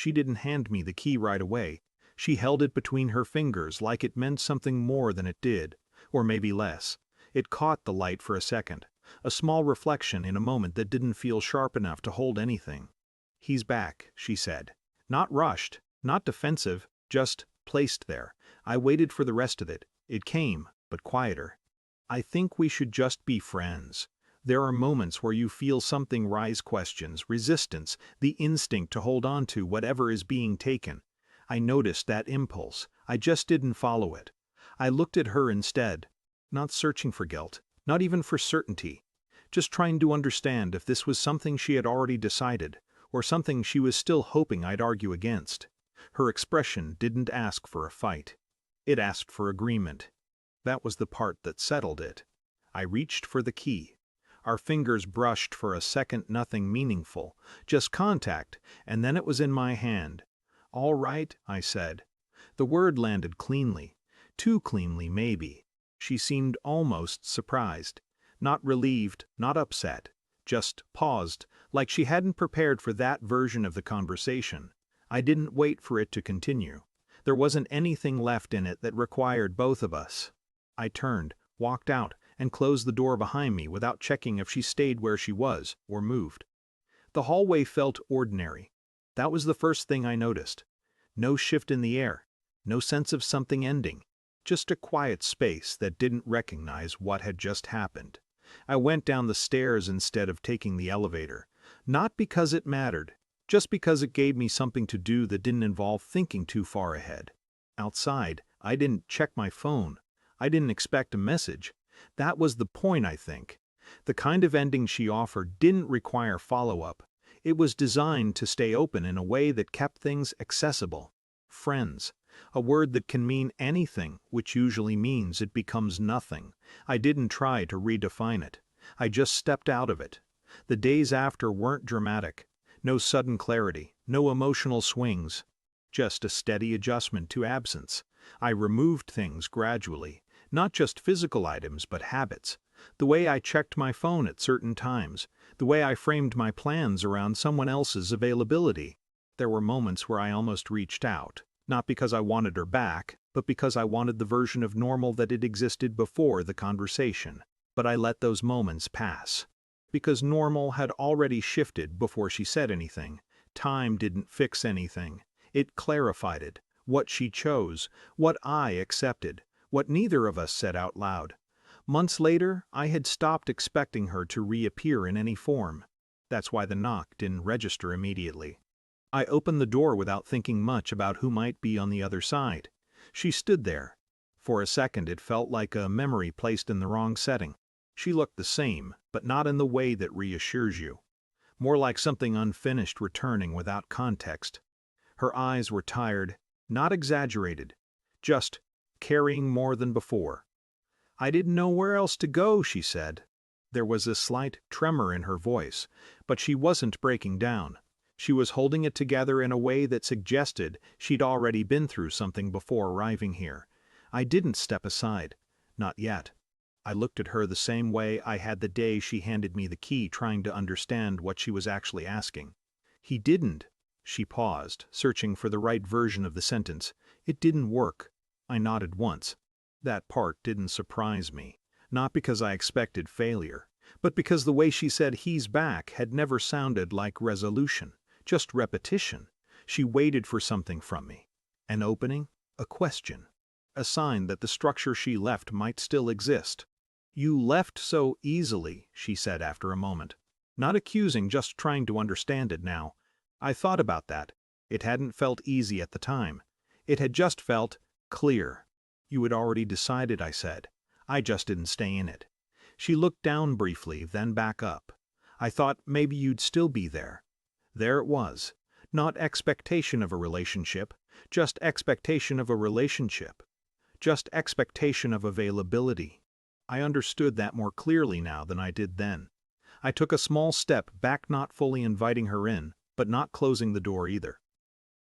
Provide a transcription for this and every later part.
She didn't hand me the key right away. She held it between her fingers like it meant something more than it did, or maybe less. It caught the light for a second, a small reflection in a moment that didn't feel sharp enough to hold anything. "He's back," she said. Not rushed, not defensive, just placed there. I waited for the rest of it. It came, but quieter. "I think we should just be friends. There are moments where you feel something rise, questions, resistance, the instinct to hold on to whatever is being taken. I noticed that impulse. I just didn't follow it. I looked at her instead, not searching for guilt, not even for certainty, just trying to understand if this was something she had already decided, or something she was still hoping I'd argue against. Her expression didn't ask for a fight. It asked for agreement. That was the part that settled it. I reached for the key. Our fingers brushed for a second, nothing meaningful, just contact, and then it was in my hand. "All right," I said. The word landed cleanly. Too cleanly, maybe. She seemed almost surprised. Not relieved, not upset. Just paused, like she hadn't prepared for that version of the conversation. I didn't wait for it to continue. There wasn't anything left in it that required both of us. I turned, walked out, and closed the door behind me without checking if she stayed where she was, or moved. The hallway felt ordinary. That was the first thing I noticed. No shift in the air, no sense of something ending, just a quiet space that didn't recognize what had just happened. I went down the stairs instead of taking the elevator, not because it mattered, just because it gave me something to do that didn't involve thinking too far ahead. Outside, I didn't check my phone. I didn't expect a message. That was the point, I think. The kind of ending she offered didn't require follow-up. It was designed to stay open in a way that kept things accessible. Friends. A word that can mean anything, which usually means it becomes nothing. I didn't try to redefine it. I just stepped out of it. The days after weren't dramatic. No sudden clarity, no emotional swings. Just a steady adjustment to absence. I removed things gradually. Not just physical items, but habits. The way I checked my phone at certain times. The way I framed my plans around someone else's availability. There were moments where I almost reached out. Not because I wanted her back, but because I wanted the version of normal that had existed before the conversation. But I let those moments pass. Because normal had already shifted before she said anything. Time didn't fix anything. It clarified it. What she chose, what I accepted, what neither of us said out loud. Months later, I had stopped expecting her to reappear in any form. That's why the knock didn't register immediately. I opened the door without thinking much about who might be on the other side. She stood there. For a second it felt like a memory placed in the wrong setting. She looked the same, but not in the way that reassures you. More like something unfinished returning without context. Her eyes were tired, not exaggerated, just carrying more than before. "I didn't know where else to go," she said. There was a slight tremor in her voice, but she wasn't breaking down. She was holding it together in a way that suggested she'd already been through something before arriving here. I didn't step aside. Not yet. I looked at her the same way I had the day she handed me the key, trying to understand what she was actually asking. "He didn't." She paused, searching for the right version of the sentence. "It didn't work." I nodded once. That part didn't surprise me. Not because I expected failure, but because the way she said "he's back" had never sounded like resolution. Just repetition. She waited for something from me. An opening, a question, a sign that the structure she left might still exist. "You left so easily," she said after a moment. Not accusing, just trying to understand it now. I thought about that. It hadn't felt easy at the time. It had just felt clear. "You had already decided," I said. "I just didn't stay in it." She looked down briefly, then back up. "I thought maybe you'd still be there." There it was. Not expectation of a relationship, just expectation of a relationship. Just expectation of availability. I understood that more clearly now than I did then. I took a small step back, not fully inviting her in, but not closing the door either.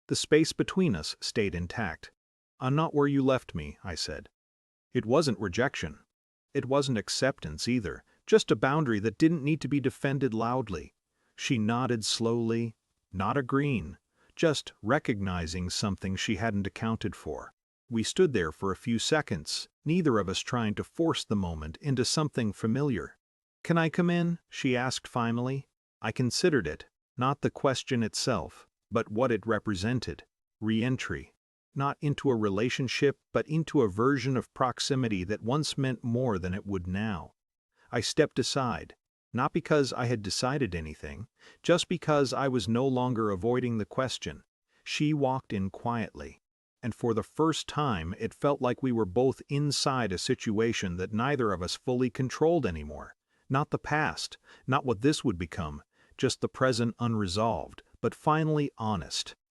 The space between us stayed intact. "I'm not where you left me," I said. It wasn't rejection. It wasn't acceptance either, just a boundary that didn't need to be defended loudly. She nodded slowly, not agreeing, just recognizing something she hadn't accounted for. We stood there for a few seconds, neither of us trying to force the moment into something familiar. "Can I come in?" she asked finally. I considered it, not the question itself, but what it represented. Re-entry. Not into a relationship, but into a version of proximity that once meant more than it would now. I stepped aside, not because I had decided anything, just because I was no longer avoiding the question. She walked in quietly, and for the first time it felt like we were both inside a situation that neither of us fully controlled anymore. Not the past, not what this would become, just the present unresolved, but finally honest.